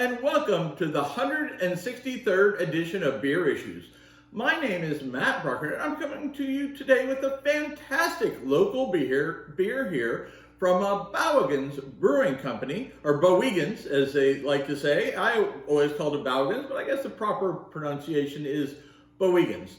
and welcome to the 163rd edition of Beer Issues. My name is Matt Brucker, and I'm coming to you today with a fantastic local beer here from Bowigen's Brewing Company, or Bowigen's as they like to say. I always called it Bowigen's, but I guess the proper pronunciation is Bowigen's.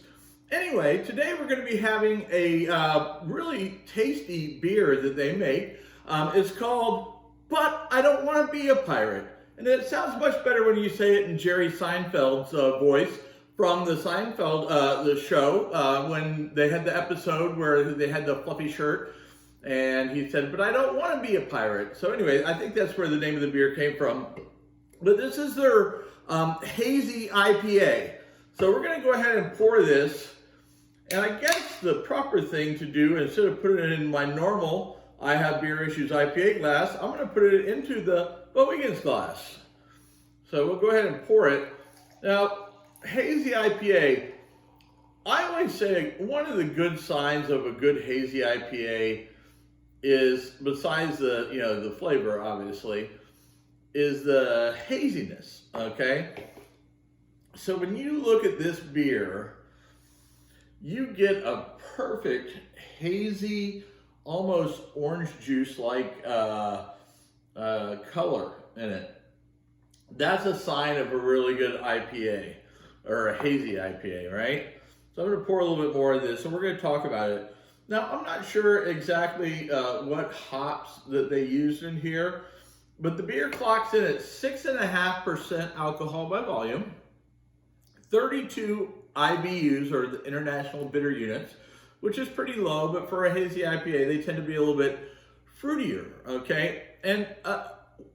Anyway, today we're going to be having a really tasty beer that they make. It's called But I Don't Want to Be a Pirate. And it sounds much better when you say it in Jerry Seinfeld's voice from the Seinfeld the show when they had the episode where they had the fluffy shirt and he said, but I don't want to be a pirate. So anyway, I think that's where the name of the beer came from. But this is their Hazy IPA. So we're going to go ahead and pour this. And I guess the proper thing to do, instead of putting it in my normal I Have Beer Issues IPA glass, I'm going to put it into the Bowigen's glass. So we'll go ahead and pour it. Now, Hazy IPA, I always say one of the good signs of a good Hazy IPA is, besides the, the flavor, obviously, is the haziness, okay? So when you look at this beer, you get a perfect hazy, almost orange juice-like color in it. That's a sign of a really good IPA, or a hazy IPA, right? So I'm going to pour a little bit more of this, and we're going to talk about it. Now, I'm not sure exactly what hops that they used in here, but the beer clocks in at 6.5% alcohol by volume, 32 IBUs, or the International Bitter Units, which is pretty low, but for a hazy IPA, they tend to be a little bit fruitier, okay? And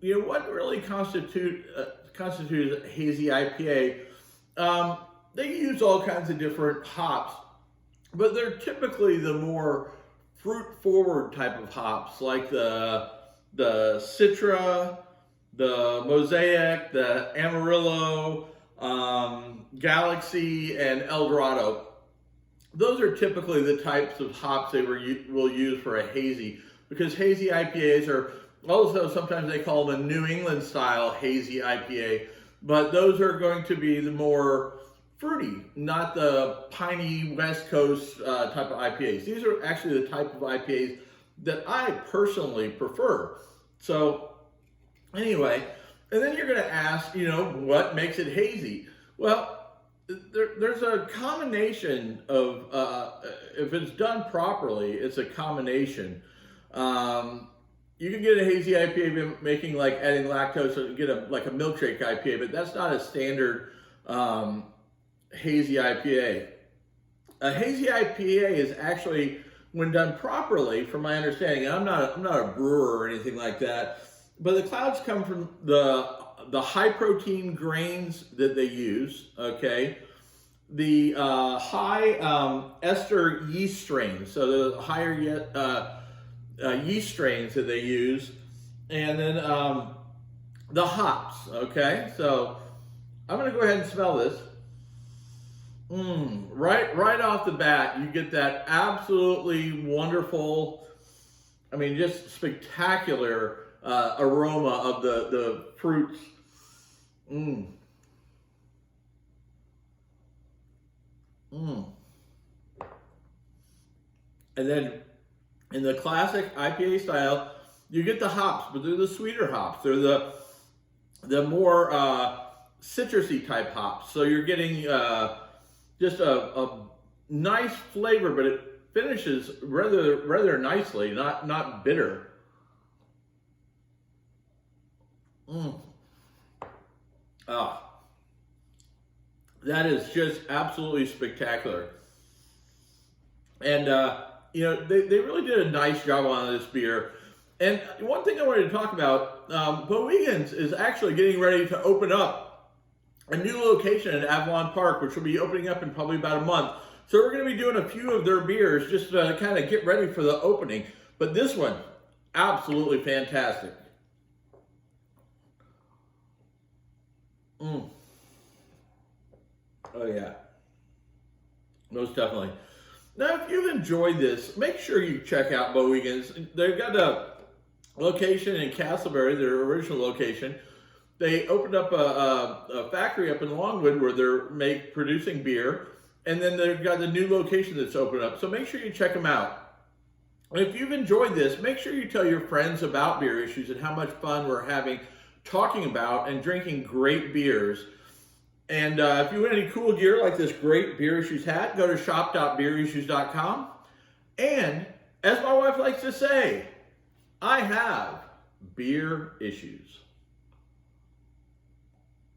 what really constitutes a hazy IPA? They use all kinds of different hops, but they're typically the more fruit-forward type of hops, like the Citra, the Mosaic, the Amarillo, Galaxy, and Eldorado. Those are typically the types of hops they will use for a hazy, because hazy IPAs are also, sometimes they call them a New England style hazy IPA, but those are going to be the more fruity, not the piney West Coast type of IPAs. These are actually the type of IPAs that I personally prefer. So anyway, and then you're going to ask, what makes it hazy? Well, there's a combination of, if it's done properly, it's a combination. You can get a hazy IPA making like adding lactose and get like a milkshake IPA, but that's not a standard hazy IPA. A hazy IPA is actually, when done properly, from my understanding, and I'm not a brewer or anything like that, but the clouds come from the high protein grains that they use, okay? The high ester yeast strains, so the higher yeast strains that they use, and then the hops, okay? So I'm gonna go ahead and smell this. Right off the bat, you get that absolutely wonderful, just spectacular aroma of the fruits. And then in the classic IPA style, you get the hops, but they're the sweeter hops. They're the more citrusy type hops. So you're getting just a nice flavor, but it finishes rather nicely, not bitter. That is just absolutely spectacular. And they really did a nice job on this beer. And one thing I wanted to talk about, Bowigen's is actually getting ready to open up a new location at Avalon Park, which will be opening up in probably about a month. So we're going to be doing a few of their beers just to kind of get ready for the opening. But this one, absolutely fantastic. Oh yeah, most definitely. Now, if you've enjoyed this, make sure you check out Bowigen's. They've got a location in Castleberry, their original location. They opened up a factory up in Longwood where they're producing beer, and then they've got a new location that's opened up. So make sure you check them out. And if you've enjoyed this, make sure you tell your friends about Beer Issues and how much fun we're having talking about and drinking great beers. And if you want any cool gear like this great Beer Issues hat, go to shop.beerissues.com. And as my wife likes to say, I have beer issues.